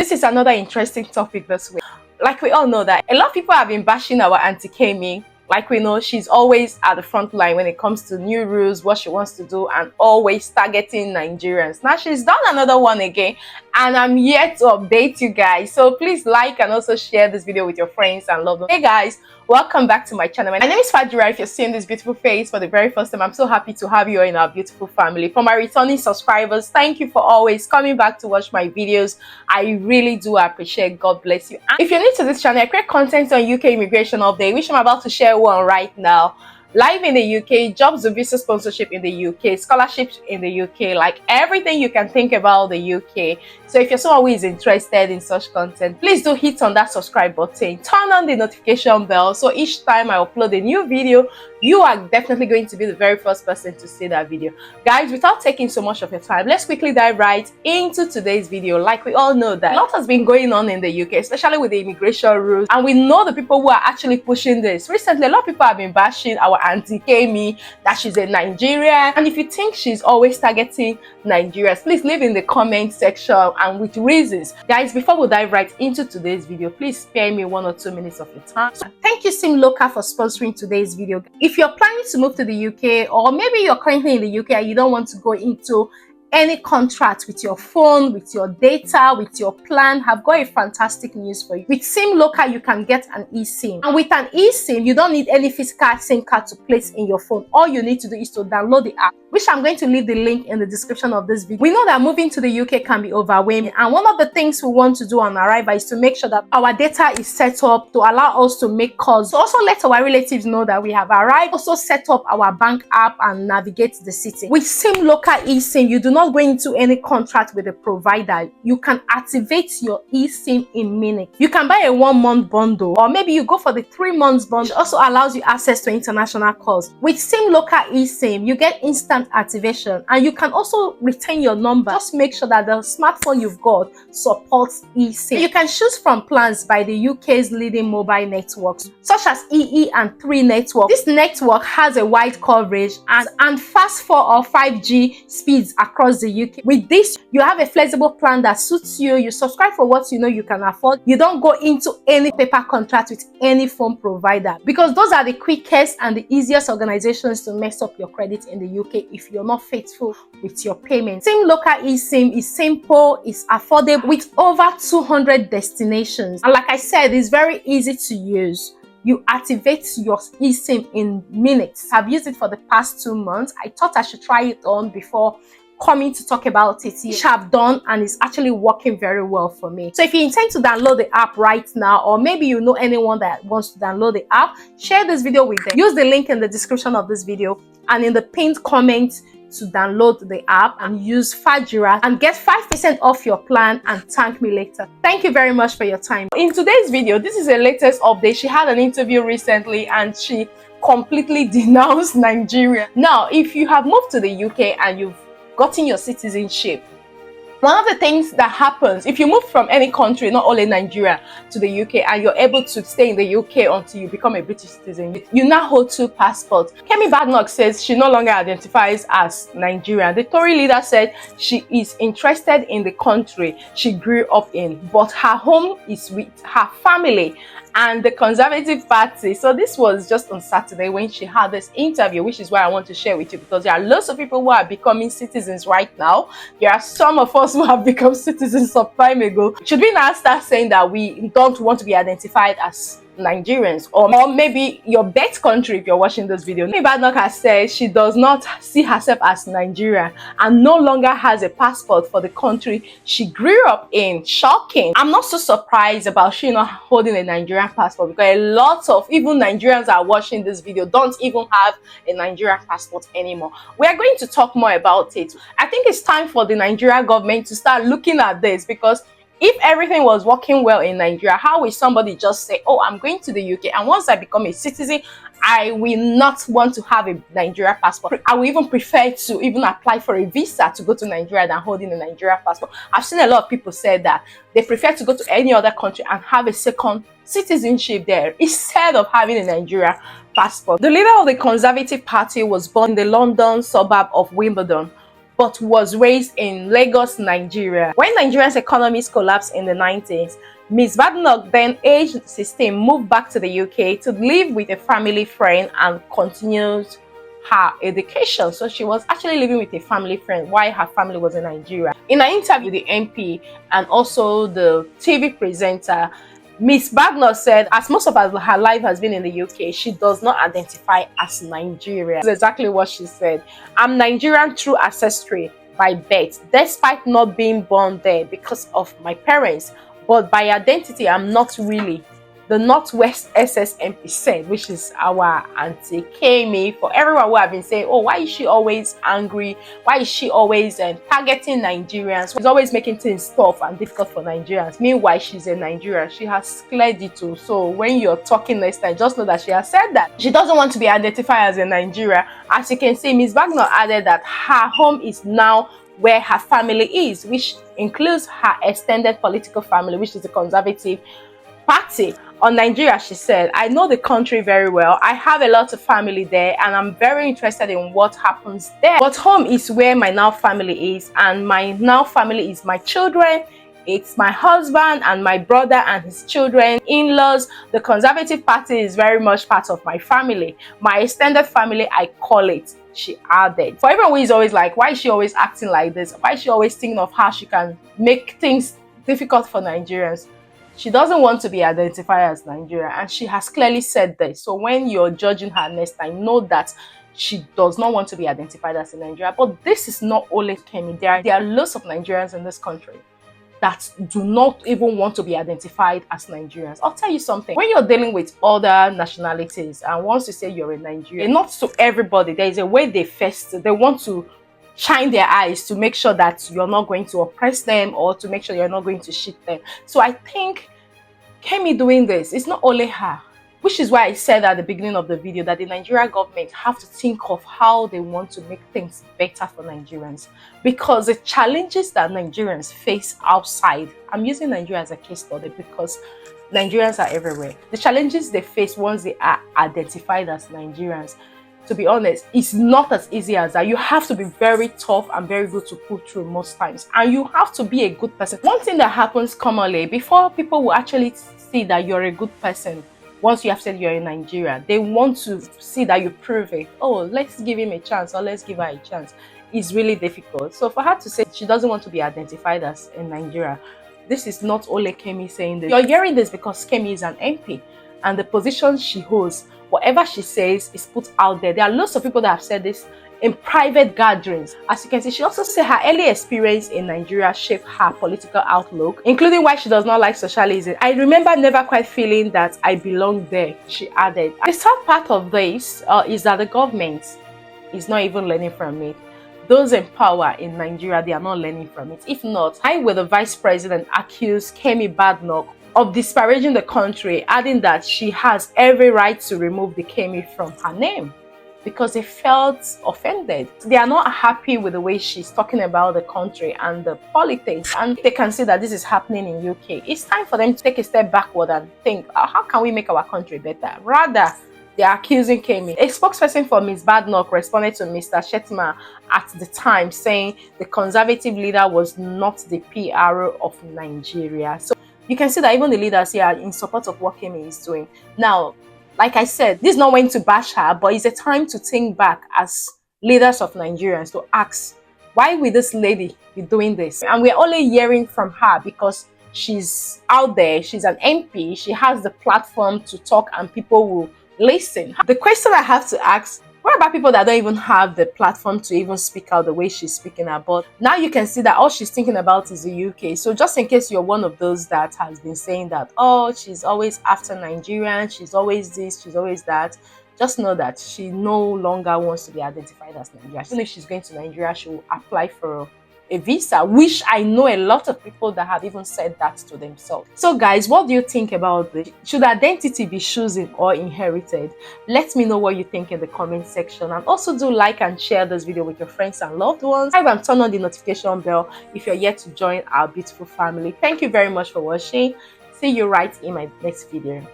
This is another interesting topic this week. Like we all know that a lot of people have been bashing our Auntie Kemi. Like we know, she's always at the front line when it comes to new rules, what she wants to do, and always targeting Nigerians. Now she's done another one again, and I'm here to update you guys. So please like and also share this video with your friends and loved ones. Hey guys, welcome back to my channel. My name is Fajira. If you're seeing this beautiful face for the very first time, I'm so happy to have you in our beautiful family. For my returning subscribers, thank you for always coming back to watch my videos. I really do appreciate. God bless you. And if you're new to this channel, I create content on UK immigration update, which I'm about to share one right now. Live in the UK, jobs and visa sponsorship in the UK, scholarships in the UK, like everything you can think about the UK. So if you're someone who is interested in such content, please do hit on that subscribe button, turn on the notification bell, so each time I upload a new video, you are definitely going to be the very first person to see that video. Guys, without taking so much of your time, let's quickly dive right into today's video. Like we all know that a lot has been going on in the UK, especially with the immigration rules, and we know the people who are actually pushing this. Recently, a lot of people have been bashing our Auntie Kemi, that she's a Nigerian, and if you think she's always targeting Nigerians, please leave in the comment section and with reasons. Guys, before we dive right into today's video, please spare me 1 or 2 minutes of your time. Thank you Sim Local for sponsoring today's video. If you're planning to move to the UK, or maybe you're currently in the UK and you don't want to go into any contract with your phone, with your data, with your plan, have got a fantastic news for you. With Sim Local, you can get an eSIM. And with an eSIM, you don't need any physical SIM card to place in your phone. All you need to do is to download the app, which I'm going to leave the link in the description of this video. We know that moving to the UK can be overwhelming, and one of the things we want to do on arrival is to make sure that our data is set up to allow us to make calls. So also let our relatives know that we have arrived. Also set up our bank app and navigate the city. With Sim Local eSIM, you do not go into any contract with a provider. You can activate your eSIM in minutes. You can buy a 1-month bundle, or maybe you go for the 3 months bundle. It also allows you access to international calls. With Sim Local eSIM, you get instant activation, and you can also retain your number. Just make sure that the smartphone you've got supports eSIM. You can choose from plans by the UK's leading mobile networks, such as EE and 3 network. This network has a wide coverage and fast 4 or 5G speeds across the UK. With this, you have a flexible plan that suits you. You subscribe for what you know you can afford. You don't go into any paper contract with any phone provider, because those are the quickest and the easiest organizations to mess up your credit in the UK if you're not faithful with your payments. Sim Local eSIM is simple, it's affordable, with over 200 destinations, and like I said, it's very easy to use. You activate your eSIM in minutes. I've used it for the past 2 months. I thought I should try it on before coming to talk about it, which I've done, and it's actually working very well for me. So if you intend to download the app right now, or maybe you know anyone that wants to download the app, share this video with them. Use the link in the description of this video and in the pinned comment to download the app and use Fajira and get 5% off your plan and thank me later. Thank you very much for your time. In today's video, this is the latest update. She had an interview recently and she completely denounced Nigeria. Now, if you have moved to the UK and you've gotten your citizenship, one of the things that happens if you move from any country, not only Nigeria, to the UK, and you're able to stay in the UK until you become a British citizen, you now hold 2 passports. Kemi Badenoch says she no longer identifies as Nigerian. The Tory leader said she is interested in the country she grew up in, but her home is with her family and the Conservative Party. So this was just on Saturday when she had this interview, which is why I want to share with you, because there are lots of people who are becoming citizens right now. There are some of us who have become citizens some time ago. Should we now start saying that we don't want to be identified as Nigerians, or maybe your birth country if you're watching this video? Kemi Badenoch has said she does not see herself as Nigerian and no longer has a passport for the country she grew up in. Shocking. I'm not so surprised about she not holding a Nigerian passport, because a lot of even Nigerians are watching this video don't even have a Nigerian passport anymore. We are going to talk more about it. I think it's time for the Nigerian government to start looking at this, because if everything was working well in Nigeria, how will somebody just say, oh, I'm going to the UK, and once I become a citizen, I will not want to have a Nigeria passport. I will even prefer to even apply for a visa to go to Nigeria than holding a Nigeria passport. I've seen a lot of people say that they prefer to go to any other country and have a second citizenship there instead of having a Nigeria passport. The leader of the Conservative Party was born in the London suburb of Wimbledon, but was raised in Lagos, Nigeria. When Nigeria's economies collapsed in the 90s, Ms. Badenoch, then aged 16, moved back to the UK to live with a family friend and continued her education. So she was actually living with a family friend while her family was in Nigeria. In an interview with the MP and also the TV presenter, Ms. Badenoch said, as most of her life has been in the UK, she does not identify as Nigerian. That's exactly what she said. I'm Nigerian through ancestry by birth, despite not being born there because of my parents. But by identity, I'm not really. The Northwest SSMP said, which is our Auntie Kemi. For everyone who have been saying, oh, why is she always angry? Why is she always targeting Nigerians? She's always making things tough and difficult for Nigerians. Meanwhile, she's a Nigerian. She has cleared it too. So when you're talking next time, just know that she has said that she doesn't want to be identified as a Nigerian. As you can see, Ms. Badenoch added that her home is now where her family is, which includes her extended political family, which is the Conservative Party. On Nigeria, she said, I know the country very well. I have a lot of family there and I'm very interested in what happens there. But home is where my now family is, and my now family is my children. It's my husband and my brother and his children, in-laws. The Conservative Party is very much part of my family. My extended family, I call it, she added. For everyone who is always like, why is she always acting like this? Why is she always thinking of how she can make things difficult for Nigerians? She doesn't want to be identified as Nigerian, and she has clearly said this. So when you're judging her next time, know that she does not want to be identified as a Nigerian. But this is not only Kemi. There are lots of Nigerians in this country that do not even want to be identified as Nigerians. I'll tell you something. When you're dealing with other nationalities, and once you say you're a Nigerian, not to everybody, there is a way they want to shine their eyes to make sure that you're not going to oppress them or to make sure you're not going to shit them. So I think Kemi doing this, it's not only her, which is why I said at the beginning of the video that the Nigerian government have to think of how they want to make things better for Nigerians, because the challenges that Nigerians face outside, I'm using Nigeria as a case study because Nigerians are everywhere. The challenges they face once they are identified as Nigerians, to be honest, it's not as easy as that. You have to be very tough and very good to pull through most times, and you have to be a good person. One thing that happens commonly, before people will actually see that you're a good person, once you have said you're in Nigeria, they want to see that you prove it. Oh, let's give him a chance, or let's give her a chance. It's really difficult. So for her to say she doesn't want to be identified as in Nigeria, this is not only Kemi saying this. You're hearing this because Kemi is an MP, and the position she holds, whatever she says is put out there. There are lots of people that have said this in private gatherings. As you can see, she also said her early experience in Nigeria shaped her political outlook, including why she does not like socialism. I remember never quite feeling that I belong there, she added. The sad part of this is that the government is not even learning from it. Those in power in Nigeria, they are not learning from it. If not, I, with the vice president, accused Kemi Badenoch of disparaging the country, adding that she has every right to remove the Kemi from her name because they felt offended. They are not happy with the way she's talking about the country and the politics, and they can see that this is happening in UK. It's time for them to take a step backward and think, how can we make our country better? Rather, they are accusing Kemi. A spokesperson for Ms. Badenoch responded to Mr. Shettima at the time, saying the Conservative leader was not the PRO of Nigeria. So you can see that even the leaders here are in support of what Kemi is doing. Now, like I said, this is not going to bash her, but it's a time to think back as leaders of Nigerians to ask, why will this lady be doing this? And we're only hearing from her because she's out there, she's an MP, she has the platform to talk and people will listen. The question I have to ask, what about people that don't even have the platform to even speak out the way she's speaking about? Now you can see that all she's thinking about is the UK. So just in case you're one of those that has been saying that, oh, she's always after Nigerians, she's always this, she's always that, just know that she no longer wants to be identified as Nigerian. Even if she's going to Nigeria, she will apply for a visa, which I know a lot of people that have even said that to themselves. So guys, what do you think about this? Should identity be chosen or inherited? Let me know what you think in the comment section, and also do like and share this video with your friends and loved ones. Subscribe and turn on the notification bell if you're yet to join our beautiful family. Thank you very much for watching. See you right in my next video.